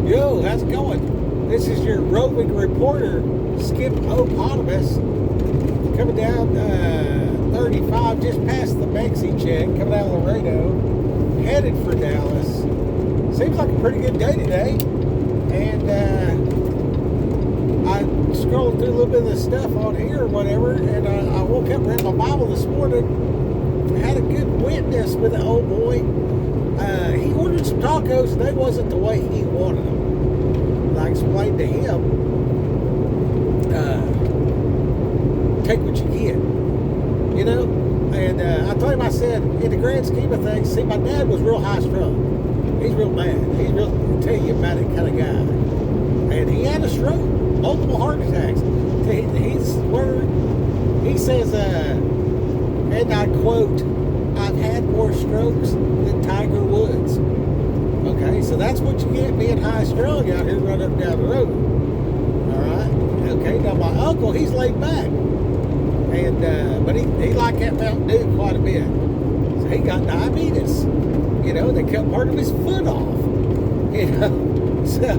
Yo, how's it going? This is your roving reporter, Skip Opotamus, coming down 35, just past the Mexi check, coming out of Laredo, headed for Dallas. Seems like a pretty good day today. And I scrolled through a little bit of the stuff on here or whatever, and I woke up and read my Bible this morning. Had a good witness with an old boy. He ordered some tacos, and they wasn't the way he wanted them. And I explained to him, take what you get, you know? And I told him, I said, in the grand scheme of things, see, my dad was real high strung. He's real bad. He's real tell you about it kind of guy. And he had a stroke, multiple heart attacks. He says, and I quote, I've had more strokes than Tiger Woods. Okay, so that's what you get being high strung out here running up down the road. All right. Okay. Now my uncle, he's laid back, and but he liked that Mountain Dew quite a bit. So he got diabetes. You know, they cut part of his foot off. You know, so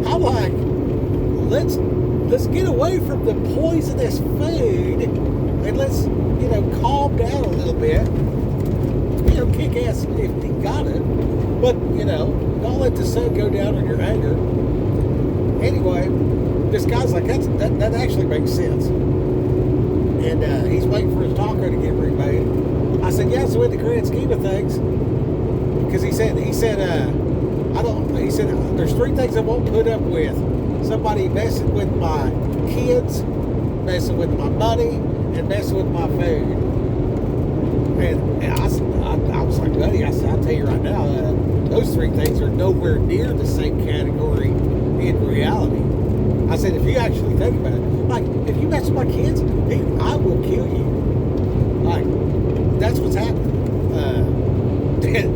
I'm like, let's get away from the poisonous food and let's calm down a little bit. Kick ass if you got it. But, don't let the sun go down on your anger. Anyway, this guy's like, that actually makes sense. And he's waiting for his taco to get remade. I said, yeah, so in the grand scheme of things, because he said, there's three things I won't put up with. Somebody messing with my kids, messing with my money, and messing with my food. And I was like, buddy, I said, I'll tell you right now, those three things are nowhere near the same category in reality. I said, if you actually think about it, like, if you mess with my kids, dude, I will kill you. Like, that's what's happening.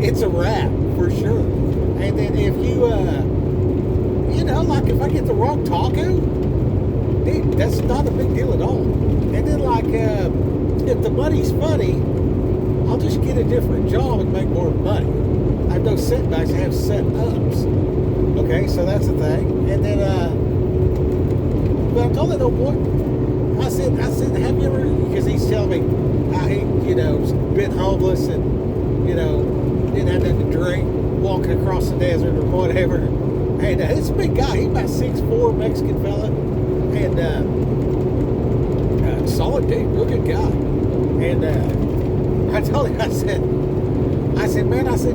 It's a wrap, for sure. And then if you, like, if I get the wrong taco, dude, that's not a big deal at all. And then, like, if the money's funny, I'll just get a different job and make more money. I have no setbacks, I have set-ups. Okay, so that's the thing. And then, but I told that old boy, I said, have you ever, because he's telling me how he, was been homeless and, didn't have nothing to drink, walking across the desert or whatever. And it's a big guy, he's about 6'4", Mexican fella. And, solid dude, real good guy. And, I told him, I said, man, just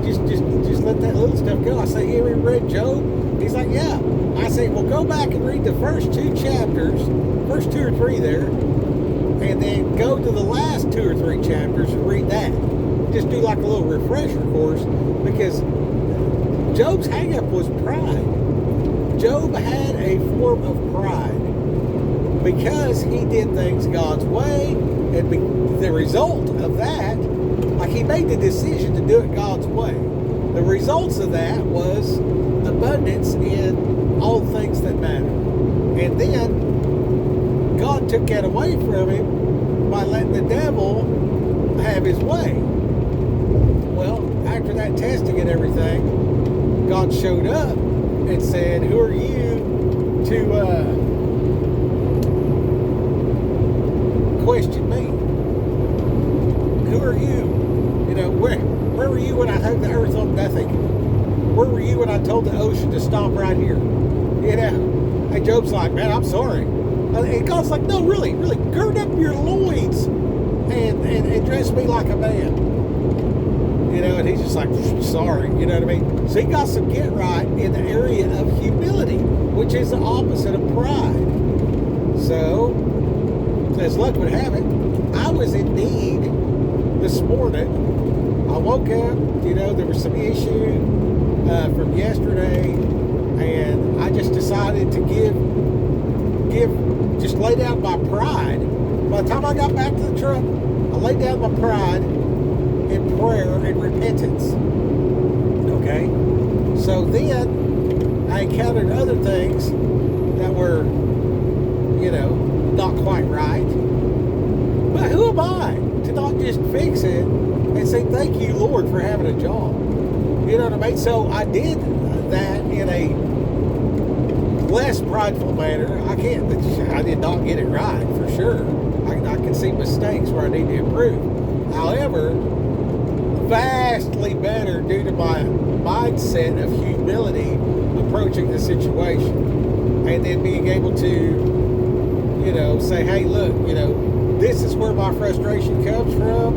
let that little stuff go. I said, you ever read Job? He's like, yeah. I said, well, go back and read the first two chapters, first two or three there, and then go to the last two or three chapters and read that. Just do like a little refresher course, because Job's hang-up was pride. Job had a form of pride because he did things God's way, and the result of that, like, he made the decision to do it God's way. The results of that was abundance in all things that matter. And then God took that away from him by letting the devil have his way. Well, after that testing and everything, God showed up and said, who are you to question me? Who are you? Where were you when I hung the earth on nothing? Where were you when I told the ocean to stop right here? And Job's like, man, I'm sorry. And God's like, no, really, gird up your loins and dress me like a man. And he's just like, sorry, you know what I mean? So he got some get right in the area of humility, which is the opposite of pride. So, as luck would have it, I was in need this morning. I woke up, there was some issue from yesterday, and I just decided to just lay down my pride. By the time I got back to the truck, I laid down my pride in prayer and repentance. Okay? So then I encountered other things that were, not quite right. But who am I to not just fix it and say, thank you, Lord, for having a job? You know what I mean? So I did that in a less prideful manner. I did not get it right, for sure. I can see mistakes where I need to improve. However, vastly better due to my mindset of humility approaching the situation. And then being able to, say, hey, look, this is where my frustration comes from.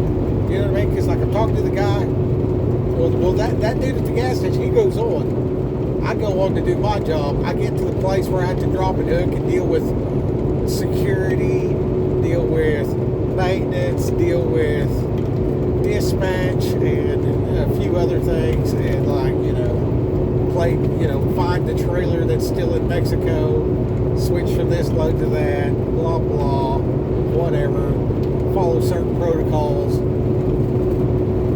You know what I mean? Because like I'm talking to the guy. Well, that dude at the gas station, he goes on. I go on to do my job. I get to the place where I have to drop and hook and deal with security, deal with maintenance, deal with dispatch, and a few other things, and find the trailer that's still in Mexico, switch from this load to that, blah blah, whatever. Follow certain protocols.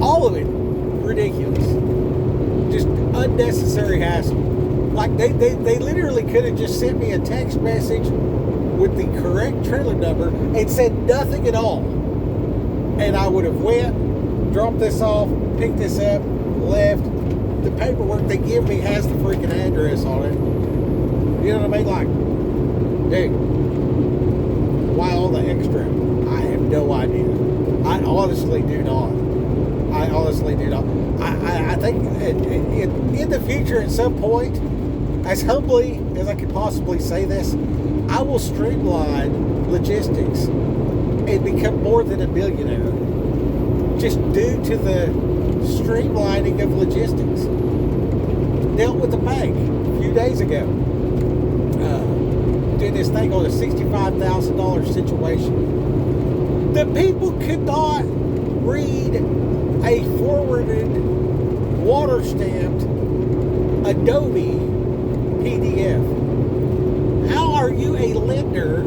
All of it ridiculous. Just unnecessary hassle. Like they literally could have just sent me a text message with the correct trailer number and said nothing at all. And I would have went, dropped this off, picked this up, left. The paperwork they give me has the freaking address on it. You know what I mean? Like, dude, why all the extra? I have no idea. I honestly do not. I think in the future, at some point, as humbly as I could possibly say this, I will streamline logistics and become more than a millionaire just due to the streamlining of logistics. Dealt with the bank a few days ago. Did this thing on a $65,000 situation. The people could not read a forwarded, water-stamped Adobe PDF. How are you a lender?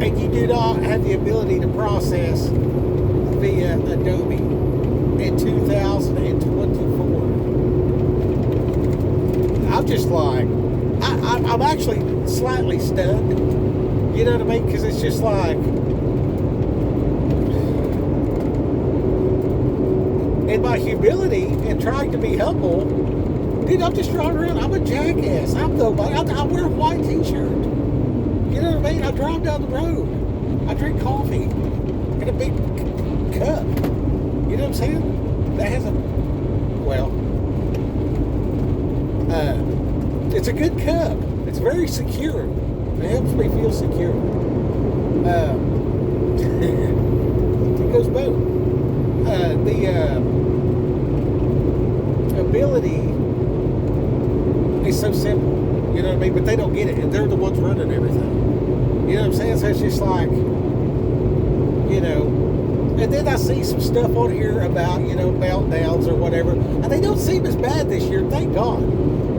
And you do not have the ability to process via Adobe in 2024. I'm just like, I'm actually slightly stunned. You know what I mean? Because it's just like, in my humility and trying to be humble, dude, I'm just driving around. I'm a jackass. I'm nobody. I wear a white t-shirt. You know what I mean? I drive down the road. I drink coffee in a big cup. You know what I'm saying? That has it's a good cup. It's very secure. It helps me feel secure. It goes boom. The ability is so simple. You know what I mean? But they don't get it, and they're the ones running everything. You know what I'm saying? So it's just like, and then I see some stuff on here about, meltdowns or whatever, and they don't seem as bad this year, thank God.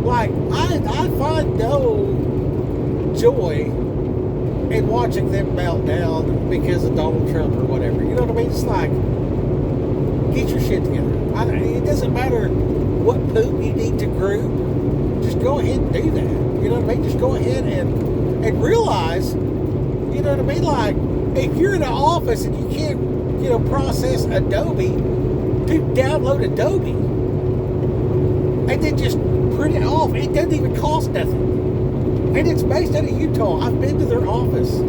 Like, I find no joy in watching them melt down because of Donald Trump or whatever. You know what I mean? It's like, get your shit together. It doesn't matter what poop you need to group. Just go ahead and do that. You know what I mean? Just go ahead and realize, you know what I mean? Like, if you're in an office and you can't, process Adobe, dude, download Adobe. And then just print it off. It doesn't even cost nothing. And it's based out of Utah. I've been to their office.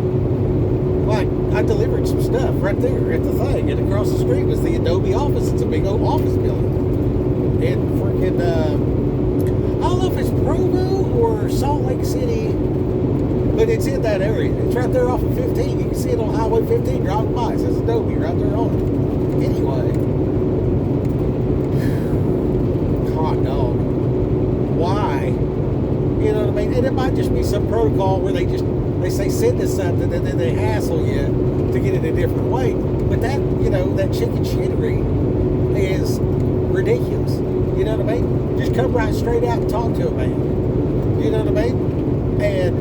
Like, I delivered some stuff right there at the thing. And across the street was the Adobe office. It's a big old office building. And freaking, I don't know if it's Provo or Salt Lake City, but it's in that area. It's right there off of 15. You can see it on Highway 15 driving by. It says Adobe right there on it. Anyway. Hot dog. Why? You know what I mean? And it might just be some protocol where they say send us something and then they hassle you to get it a different way. But that, that chicken shittery is ridiculous. You know what I mean? Just come right straight out and talk to a man. You know what I mean? And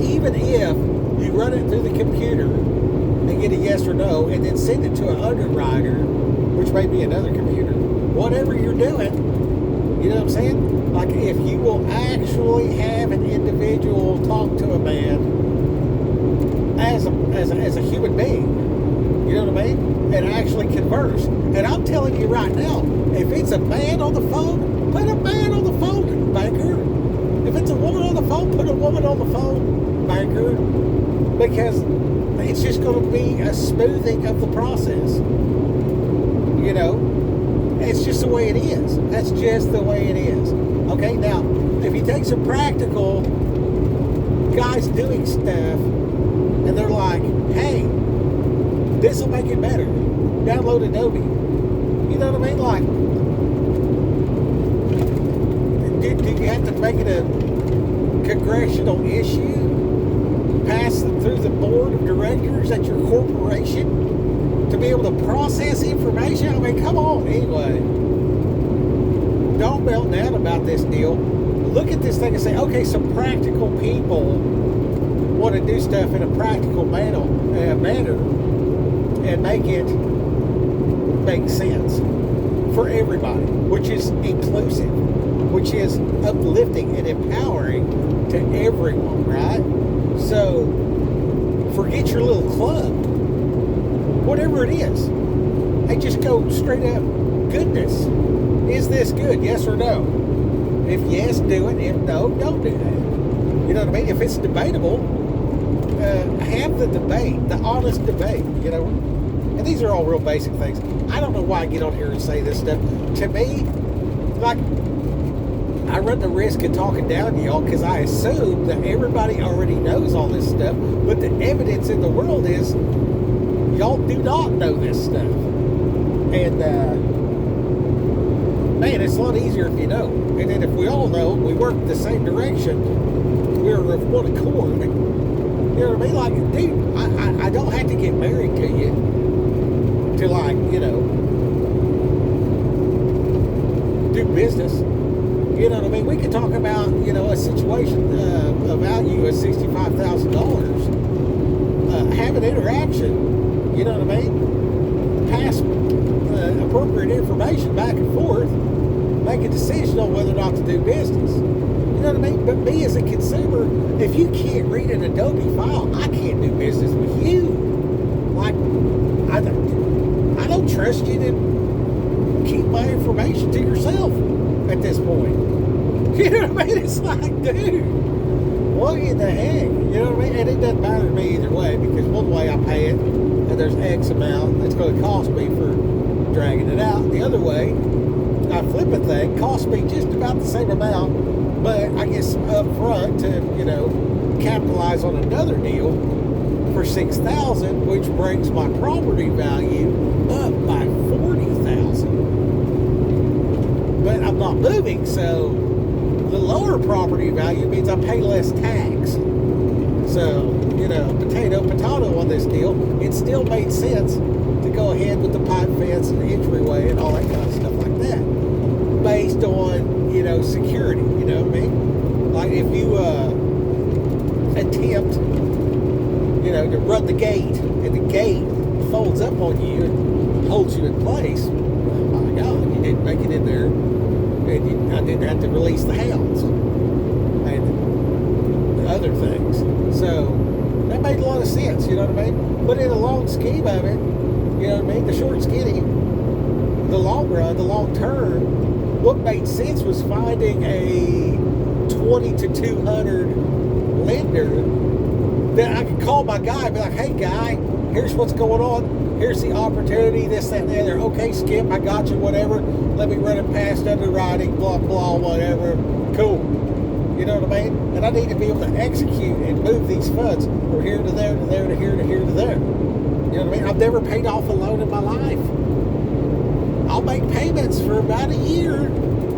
even if you run it through the computer and get a yes or no, and then send it to an underwriter, which may be another computer, whatever you're doing, you know what I'm saying? Like, if you will actually have an individual talk to a man as a human being, You know what I mean? And actually converse. And I'm telling you right now, if it's a man on the phone, put a man on the phone, banker. If it's a woman on the phone, put a woman on the phone, banker. Because it's just going to be a smoothing of the process. You know, it's just the way it is. That's just the way it is. Okay, now, if you take some practical guys doing stuff, and they're like, hey, this will make it better. Download Adobe. You know what I mean? Like, do you have to make it a congressional issue? Pass it through the board of directors at your corporation to be able to process information? I mean, come on. Anyway, don't melt down about this deal. Look at this thing and say, okay, some practical people want to do stuff in a practical manner and make it make sense for everybody, which is inclusive, which is uplifting and empowering to everyone, right? So forget your little club, whatever it is. Hey, just go straight up goodness. Is this good? Yes or no? If yes, do it. If no, don't do that. You know what I mean? If it's debatable, have the debate, the honest debate, you know. And these are all real basic things. I don't know why I get on here and say this stuff. To me, like, I run the risk of talking down to y'all because I assume that everybody already knows all this stuff. But the evidence in the world is y'all do not know this stuff. And, man, it's a lot easier if you know. And then if we all know, we work the same direction, we're of one accord. You know what I mean? Like, dude, I don't have to get married to you to, like, you know, do business. You know what I mean? We could talk about, you know, a situation, a value of $65,000. Have an interaction. You know what I mean? Pass appropriate information back and forth. Make a decision on whether or not to do business. You know what I mean? But me as a consumer, if you can't read an Adobe file, I can't do business with you. Like, I don't trust you to keep my information to yourself at this point. You know what I mean? It's like, dude, what in the heck? You know what I mean? And it doesn't matter to me either way, because one way I pay it, and there's X amount that's going to cost me for dragging it out. The other way, I flip a thing, costs me just about the same amount, but I get some up front to, you know, capitalize on another deal for $6,000, which brings my property value up by $40,000. But I'm not moving, so the lower property value means I pay less tax. So, you know, potato on this deal. It still made sense to go ahead with the pipe fence and the entryway and all that kind of stuff like that, based on, you know, security. You know what I mean? Like, if you attempt, you know, to run the gate, and the gate folds up on you and holds you in place, oh my God, you didn't make it in there, and I didn't have to release the hounds and other things. So that made a lot of sense, you know what I mean? But in the long scheme of it, you know what I mean, the short skinny, the long run, the long term, what made sense was finding a 20 to 200 lender that I could call my guy and be like, hey guy, here's what's going on, here's the opportunity, this, that, and the other. Okay, Skip, I got you, whatever. Let me run it past underwriting, blah, blah, whatever. Cool. You know what I mean? And I need to be able to execute and move these funds from here to there, to there, to here, to here, to there. You know what I mean? I've never paid off a loan in my life. I'll make payments for about a year,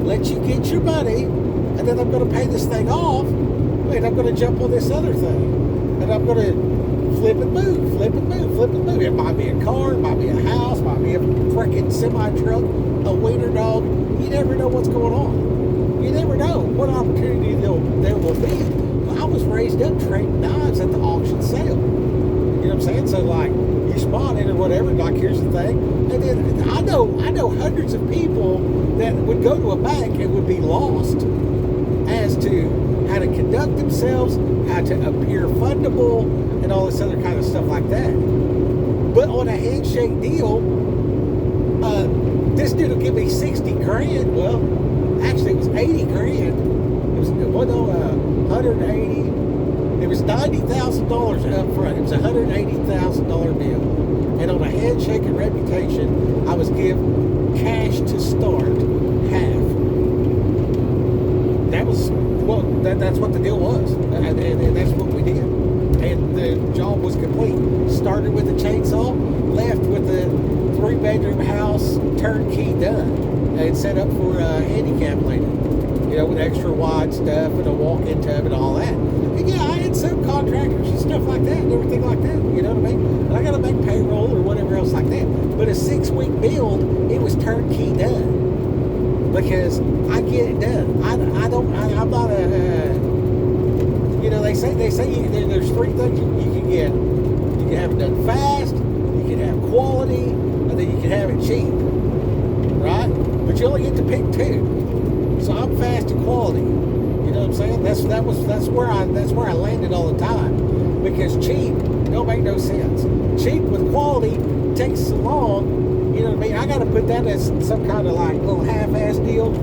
let you get your money, and then I'm going to pay this thing off, and I'm going to jump on this other thing. And I'm going to flip and move, flip and move, flip and move. It might be a car, it might be a house, it might be a freaking semi-truck, a wiener dog. You never know what's going on. You never know what opportunity there will be. I was raised up trading knives at the auction sale. You know what I'm saying? So, like, you spot it or whatever, like, here's the thing. And then I know hundreds of people that would go to a bank and would be lost as to how to conduct themselves, how to appear fundable, and all this other kind of stuff like that. But on a handshake deal, this dude will give me 60 grand. Well, actually, it was 80 grand. It was 180. It was $90,000 up front. It was a $180,000 deal. And on a handshake and reputation, I was given cash to start half. That was that's what the deal was, and that's what we did. And the job was complete. Started with a chainsaw, left with a 3-bedroom house, turnkey done, and set up for handicap later. You know, with extra wide stuff and a walk-in tub and all that. And yeah, I had subcontractors and stuff like that and everything like that. You know what I mean? And I got to make payroll or whatever else like that. But a 6-week build, it was turnkey done. Because I get it done. I'm not a, you know, they say there's 3 things you can get. You can have it done fast, you can have quality, and then you can have it cheap. Right? But you only get to pick 2. So I'm fast and quality. You know what I'm saying? That's where I landed all the time. Because cheap don't make no sense. Cheap with quality takes so long. You know what I mean? I got to put that as some kind of like little half-ass deal.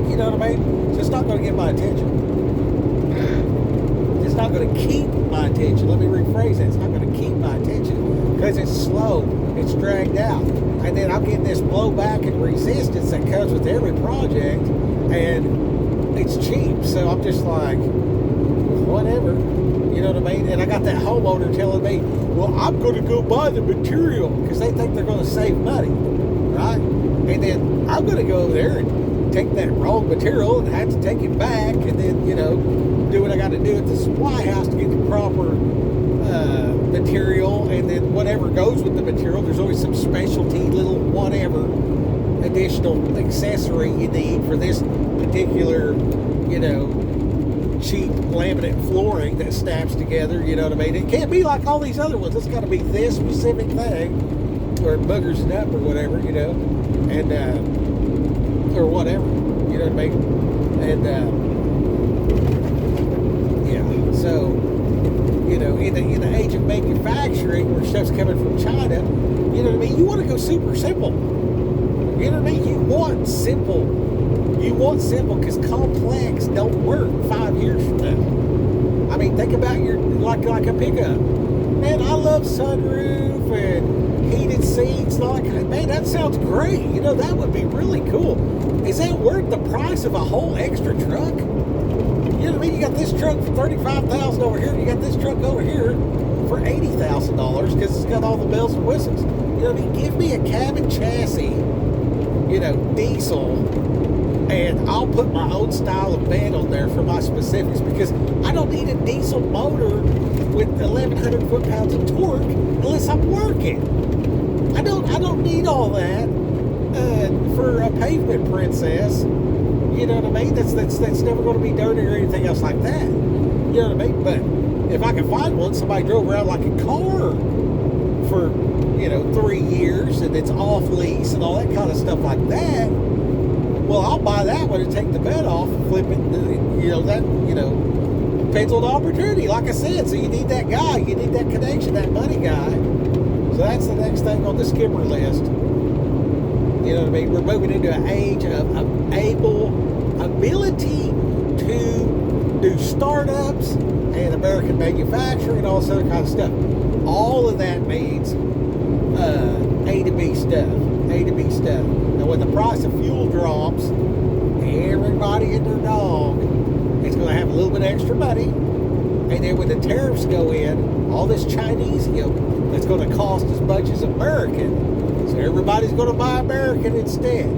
You know what I mean? So it's not going to get my attention. It's not going to keep my attention. Let me rephrase that. It's not going to keep my attention because it's slow. It's dragged out. And then I'm getting this blowback and resistance that comes with every project. And it's cheap. So I'm just like, whatever. You know what I mean? And I got that homeowner telling me, well, I'm going to go buy the material because they think they're going to save money, right? And then I'm going to go over there and take that wrong material and have to take it back and then, you know, do what I got to do at the supply house to get the proper material. And then whatever goes with the material, there's always some specialty little whatever additional accessory you need for this particular, you know, cheap laminate flooring that snaps together, you know what I mean? It can't be like all these other ones. It's got to be this specific thing, or it buggers it up, or whatever, you know, and or whatever, you know what I mean? And yeah, so you know, in the age of manufacturing, where stuff's coming from China, you know what I mean? You want to go super simple. You know what I mean? You want simple. You want simple because complex don't work 5 years from now. I mean, think about your like a pickup. Man, I love sunroof and heated seats. Like, man, that sounds great. You know, that would be really cool. Is that worth the price of a whole extra truck? You know what I mean? You got this truck for $35,000 over here. And you got this truck over here for $80,000 because it's got all the bells and whistles. You know what I mean? Give me a cabin chassis, you know, diesel. And I'll put my own style of bed on there for my specifics because I don't need a diesel motor with 1,100 foot-pounds of torque unless I'm working. I don't need all that for a pavement princess. You know what I mean? That's never going to be dirty or anything else like that. You know what I mean? But if I can find one, somebody drove around like a car for, you know, 3 years and it's off lease and all that kind of stuff like that. Well, I'll buy that one and take the bed off and flip it. You know, that, you know, depends on the opportunity. Like I said, so you need that guy. You need that connection, that money guy. So that's the next thing on the skipper list. You know what I mean? We're moving into an age of ability to do startups and American manufacturing and all this other kind of stuff. All of that means A to B stuff. A to B stuff. Now, when the price of fuel drops, everybody and their dog is going to have a little bit extra money. And then when the tariffs go in, all this Chinese that's going to cost as much as American. So everybody's going to buy American instead.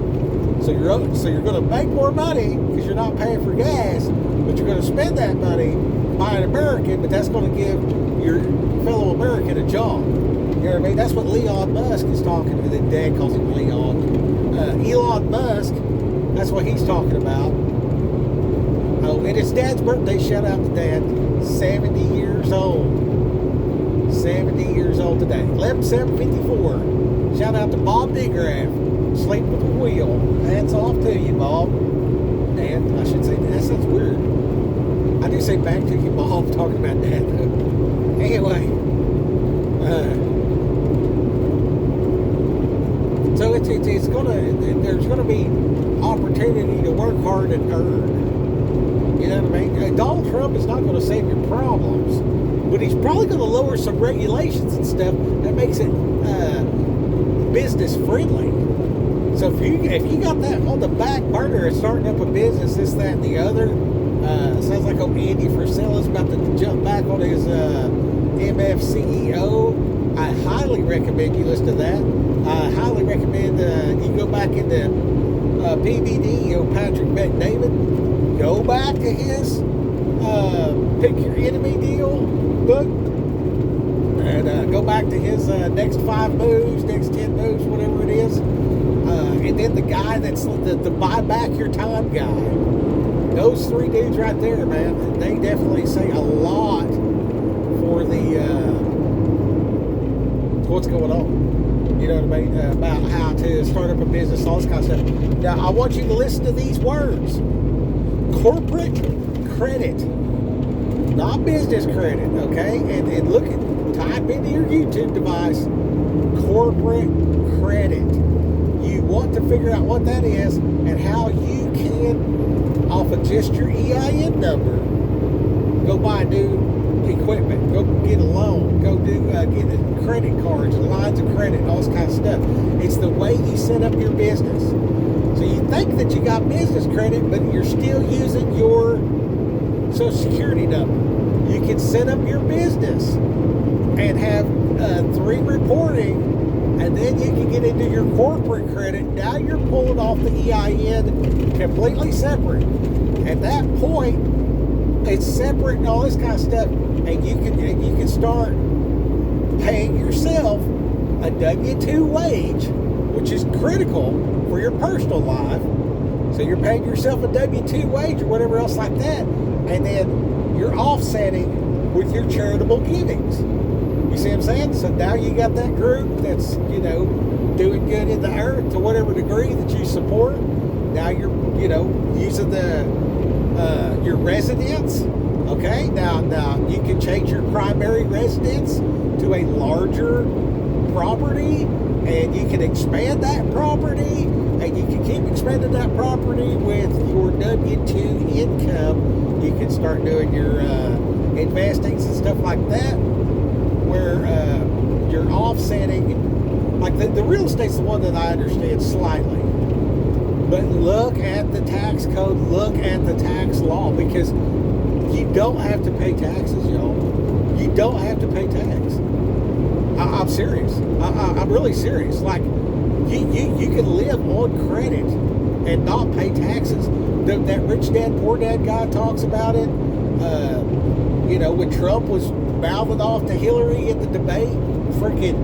So you're going to make more money because you're not paying for gas, but you're going to spend that money buying American, but that's going to give your fellow American a job. You know what I mean? That's what Elon Musk is talking about. His dad calls him Leon. Elon Musk, that's what he's talking about. Oh, and it's Dad's birthday. Shout out to Dad. 70 years old. 70 years old today. 11/7/54. Shout out to Bob DeGraff. Sleep with a wheel. Hats off to you, Bob. And I should say, that sounds weird. I do say back to you, Bob, talking about Dad, though. Anyway, it's gonna. There's gonna be opportunity to work hard and earn. You know what I mean? Donald Trump is not going to save your problems, but he's probably going to lower some regulations and stuff that makes it business friendly. So if you got that on the back burner of starting up a business, this, that, and the other, sounds like old Andy Frisella is about to jump back on his MF CEO. I highly recommend you listen to that. I highly recommend you go back into PBD, Patrick Bet-David. Go back to his Pick Your Enemy Deal book. And go back to his next 5 moves, next 10 moves, whatever it is. And then the guy that's the buy back your time guy. Those 3 dudes right there, man, they definitely say a lot for the what's going on. You know what I mean? About how to start up a business, all this kind of stuff. Now, I want you to listen to these words. Corporate credit. Not business credit, okay? And look at, type into your YouTube device, corporate credit. You want to figure out what that is and how you can, off of just your EIN number, go buy new equipment, go get a loan, go do get credit cards, lines of credit, all this kind of stuff. It's the way you set up your business. So you think that you got business credit, but you're still using your Social Security number. You can set up your business and have 3 reporting, and then you can get into your corporate credit. Now you're pulling off the EIN completely separate. At that point, it's separate and all this kind of stuff, and you can start paying yourself a W-2 wage, which is critical for your personal life. So you're paying yourself a W-2 wage or whatever else like that, and then you're offsetting with your charitable givings. You see what I'm saying? So now you got that group that's, doing good in the earth to whatever degree that you support. Now you're, using your residence. Okay, now you can change your primary residence to a larger property, and you can expand that property, and you can keep expanding that property with your W-2 income. You can start doing your investings and stuff like that, where you're offsetting. Like the real estate's the one that I understand slightly. But look at the tax code, look at the tax law, because you don't have to pay taxes, y'all. You don't have to pay tax. I'm serious. I'm really serious. Like, you can live on credit and not pay taxes. That Rich Dad, Poor Dad guy talks about it. When Trump was mouthing off to Hillary in the debate freaking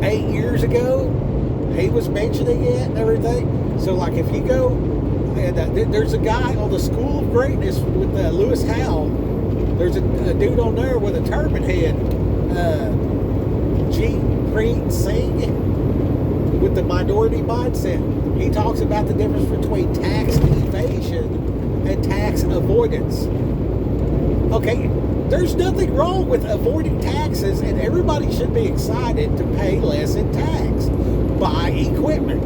8 years ago, he was mentioning it and everything. So, like, if you go, and there's a guy on the School of Greatness with Lewis Howell. There's a dude on there with a turban head, Jeet Singh, with the minority mindset. He talks about the difference between tax evasion and tax avoidance. Okay, there's nothing wrong with avoiding taxes, and everybody should be excited to pay less in tax. Buy equipment,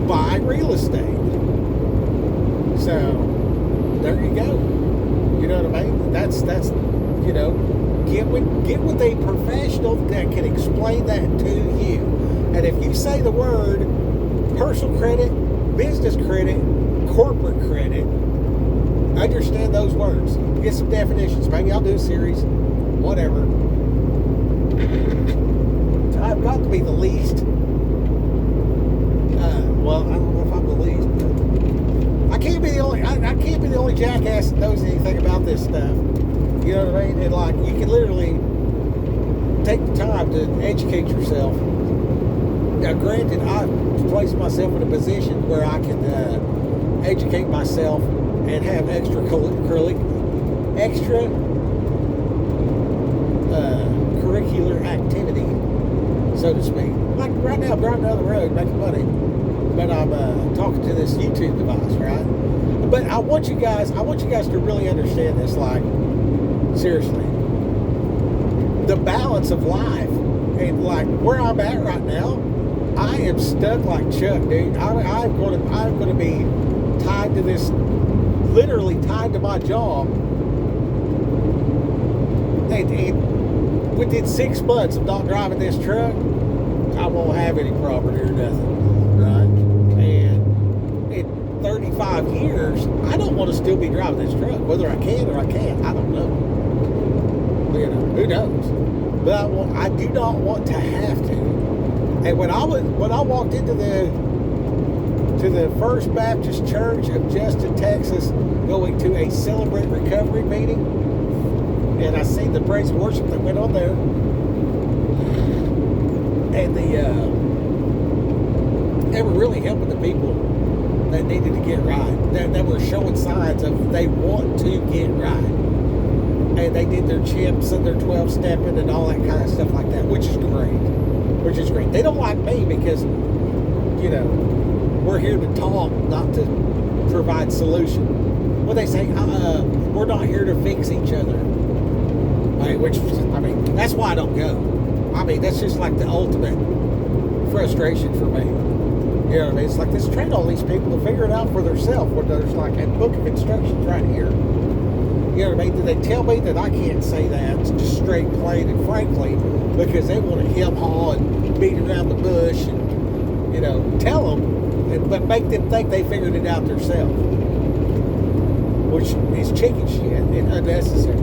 buy real estate. So there you go. You know what I mean? That's get with a professional that can explain that to you. And if you say the word personal credit, business credit, corporate credit, understand those words. Get some definitions. Maybe I'll do a series. Whatever. I've got to be the least. Well, I don't know if I'm the least, but I can't be the only. I can't be the only jackass that knows anything about this stuff. You know what I mean? And like, you can literally take the time to educate yourself. Now, granted, I've placed myself in a position where I can educate myself and have curricular activity, so to speak. Like right now, I'm driving down the road making money, but I'm talking to this YouTube device, right? But I want you guys to really understand this. Like, seriously, the balance of life, and like where I'm at right now, I am stuck like Chuck, dude. I'm going to be tied to this, literally tied to my job. And within 6 months of not driving this truck, I won't have any property or nothing, right? And in 35 years, I don't want to still be driving this truck. Whether I can or I can't, I don't know. You know, who knows? But I do not want to have to. And when I walked into the First Baptist Church of Justin, Texas, going to a Celebrate Recovery meeting, and I seen the praise and worship that went on there, and they were really helping the people that needed to get right, that were showing signs of they want to get right. And they did their chips and their 12-stepping and all that kind of stuff like that, which is great. They don't like me because, you know, we're here to talk, not to provide solution. Well, they say, we're not here to fix each other. That's why I don't go. I mean, that's just like the ultimate frustration for me. You know what I mean? It's like, let's train all these people to figure it out for themselves. When there's like a book of instructions right here. You know what I mean? Do they tell me that I can't say that just straight, plain, and frankly because they want to hem-haw and beat around the bush and, you know, tell them, but make them think they figured it out themselves, which is chicken shit and unnecessary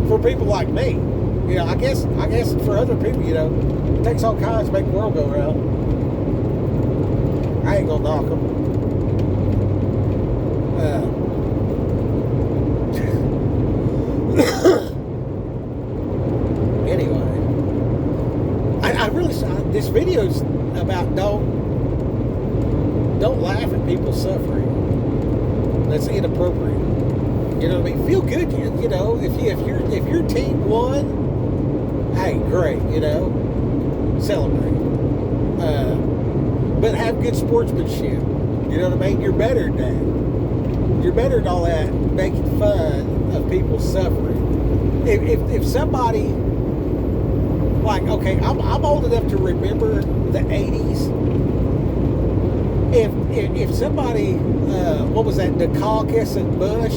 for people like me. You know, I guess for other people, you know, it takes all kinds to make the world go round. I ain't gonna knock them. Anyway, this video's about don't laugh at people suffering. That's inappropriate. You know what I mean? Feel good, you know. If your team won, hey, great, you know, celebrate. But have good sportsmanship. You know what I mean? You're better than that. You're better than all that making fun of people suffering. If somebody, like, okay, I'm old enough to remember the 80s. If somebody, what was that, Dukakis and Bush,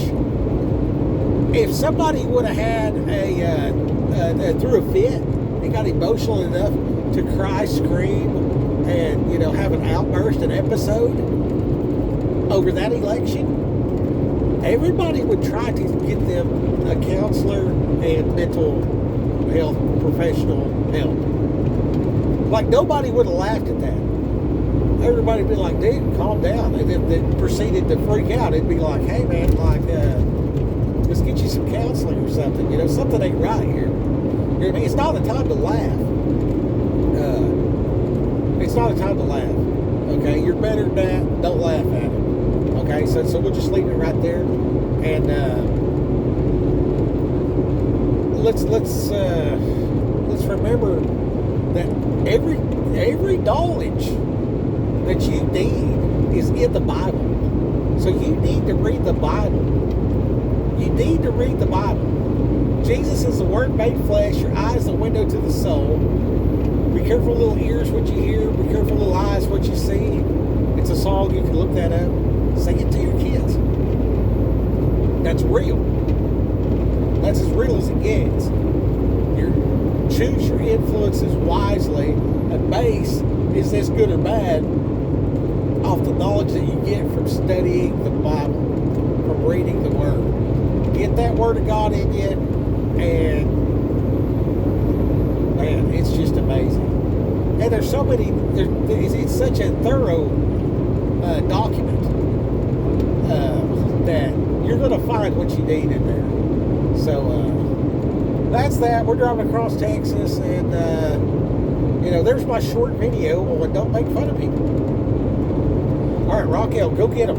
if somebody would have had threw a fit and got emotional enough to cry, scream, and, you know, have an outburst, an episode over that election, everybody would try to get them a counselor and mental health professional help. Like, nobody would have laughed at that. Everybody would be like, dude, calm down. And then they proceeded to freak out. It'd be like, hey, man, like, let's get you some counseling or something. You know, something ain't right here. You know what I mean? It's not a time to laugh. It's not a time to laugh. Okay? You're better than that. Don't laugh at it. Okay? So we'll just leave it right there. And let's remember that every knowledge that you need is in the Bible. So you need to read the Bible. You need to read the Bible. Jesus is the Word made flesh. Your eye is the window to the soul. Be careful, little ears, what you hear. Be careful, little eyes, what you see. It's a song. You can look that up. Sing it to your kids. That's real. That's as real as it gets. Choose your influences wisely, and base, is this good or bad, off the knowledge that you get from studying the Bible, from reading the Word. Get that Word of God in you, and man, it's just amazing. And there's so many, it's such a thorough document that you're going to find what you need in there. So that's that. We're driving across Texas, and you know, there's my short video on don't make fun of people. All right, Raquel, go get them.